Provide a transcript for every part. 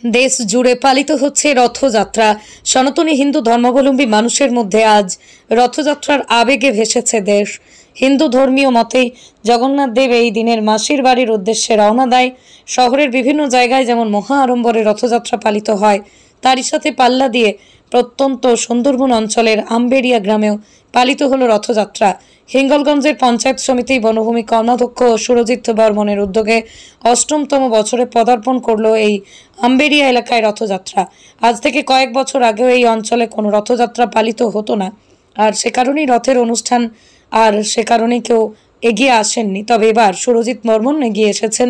দেশ জুড়ে পালিত হচ্ছে রথযাত্রা। সনাতনী হিন্দু ধর্মাবলম্বী মানুষের মধ্যে আজ রথযাত্রার আবেগে ভেসেছে দেশ। হিন্দু ধর্মীয় মতেই জগন্নাথ দেব এই দিনের মাসির বাড়ির উদ্দেশ্যে রওনা দেয়। শহরের বিভিন্ন জায়গায় যেমন মহা আড়ম্বরে রথযাত্রা পালিত হয়, তারই সাথে পাল্লা দিয়ে প্রত্যন্ত সুন্দরবন অঞ্চলের আম্বেরিয়া গ্রামেও পালিত হলো রথযাত্রা। হিঙ্গলগঞ্জের পঞ্চায়েত সমিতি বনভূমি কর্মাধ্যক্ষ সুরজিৎ বর্মনের উদ্যোগে ৮ম বছরে পদার্পণ করলো এই আম্বেরিয়া এলাকায় রথযাত্রা। আজ থেকে কয়েক বছর আগেও এই অঞ্চলে কোনো রথযাত্রা পালিত হতো না, আর সে কারণেই রথের অনুষ্ঠান সে কারণে কেউ এগিয়ে আসেননি। তবে এবার সুরজিৎ বর্মন এগিয়ে এসেছেন।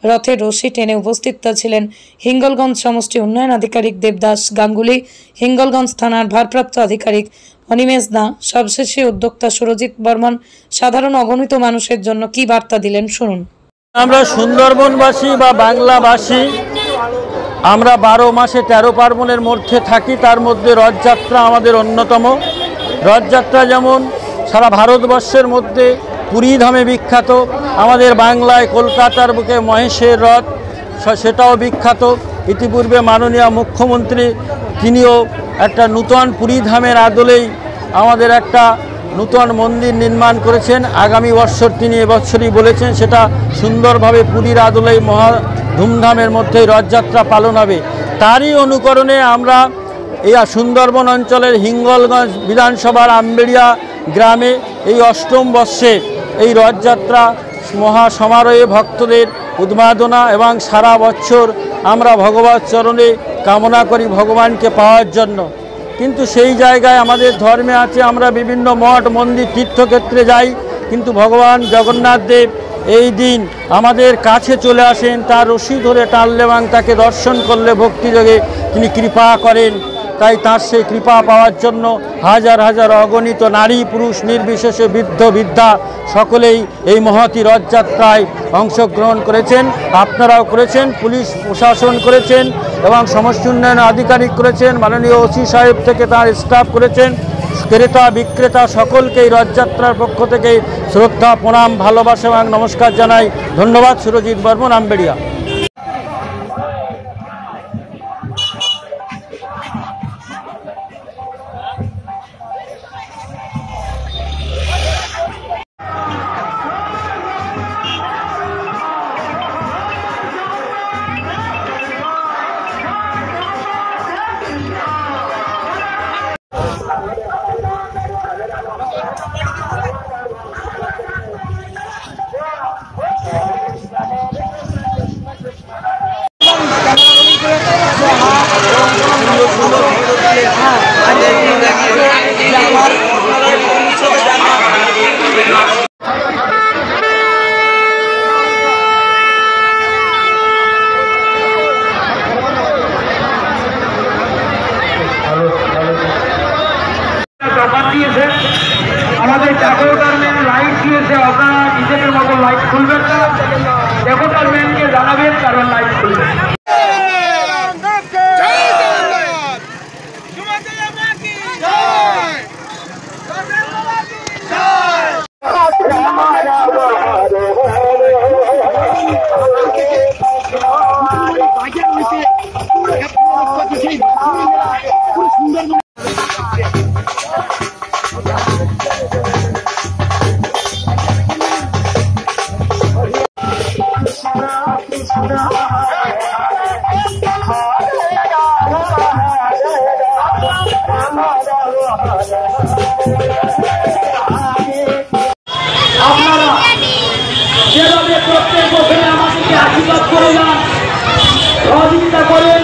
রথের রশি টেনে উপস্থিত ছিলেন হিঙ্গলগঞ্জ সমষ্টি উন্নয়ন আধিকারিক দেবদাস গাঙ্গুলি, হিঙ্গলগঞ্জ থানার ভারপ্রাপ্ত আধিকারিক অনিমেষ দা। সবশেষে উদ্যোক্তা সুরজিৎ বর্মন সাধারণ অগণিত মানুষের জন্য কি বার্তা দিলেন শুনুন। আমরা সুন্দরবনবাসী বা বাংলাভাষী, আমরা 12 মাসে 13 পার্বণের মধ্যে থাকি, তার মধ্যে রথযাত্রা আমাদের অন্যতম। রথযাত্রা যেমন সারা ভারতবর্ষের মধ্যে পুরী ধামে বিখ্যাত, আমাদের বাংলায় কলকাতার বুকে মহেশের রথ সেটাও বিখ্যাত। ইতিপূর্বে মাননীয় মুখ্যমন্ত্রী তিনিও একটা নূতন পুরী ধামের আদলেই আমাদের একটা নূতন মন্দির নির্মাণ করেছেন। আগামী বছর তিনি এবছরই বলেছেন সেটা সুন্দরভাবে পুরীর আদলেই মহা ধুমধামের মধ্যে রথযাত্রা পালন হবে। তারই অনুকরণে আমরা এই সুন্দরবন অঞ্চলের হিঙ্গলগঞ্জ বিধানসভার আম্বেরিয়া গ্রামে এই ৮ম বর্ষে এই রথযাত্রা মহা সমারোহে ভক্তদের উন্মাদনা এবং সারা বছর আমরা ভগবত চরণে কামনা করি ভগবানকে পাওয়ার জন্য। কিন্তু সেই জায়গায় আমাদের ধর্মে আছে আমরা বিভিন্ন মঠ মন্দির তীর্থক্ষেত্রে যাই, কিন্তু ভগবান জগন্নাথ দেব এই দিন আমাদের কাছে চলে আসেন, তার রশি ধরে টানলে এবং তাকে দর্শন করলে ভক্তিযোগে তিনি কৃপা করেন। তাই তার সেই কৃপা পাওয়ার জন্য হাজার হাজার অগণিত নারী পুরুষ নির্বিশেষে বৃদ্ধ বৃদ্ধা সকলেই এই মহতী রথযাত্রায় অংশগ্রহণ করেছেন। আপনারাও করেছেন, পুলিশ প্রশাসন করেছেন এবং সমষ্টি উন্নয়ন আধিকারিক করেছেন, মাননীয় ওসি সাহেব থেকে তার স্টাফ করেছেন, ক্রেতা বিক্রেতা সকলকে এই রথযাত্রার পক্ষ থেকে শ্রদ্ধা প্রণাম ভালোবাসা এবং নমস্কার জানাই। ধন্যবাদ। সুরজিৎ বর্মন, আম্বেরিয়া। আমাদের ডেকোরেটরম্যান লাইট দিয়েছে, আপনারা নিজেদের মতো লাইট খুলবেন না, ডেকোরেটরম্যানকে জানাবেন কারণ লাইট খুলবেন। আপনারা যেভাবে প্রত্যেক বছরে আমাদেরকে আশীর্বাদ করে যান, সহযোগিতা করেন,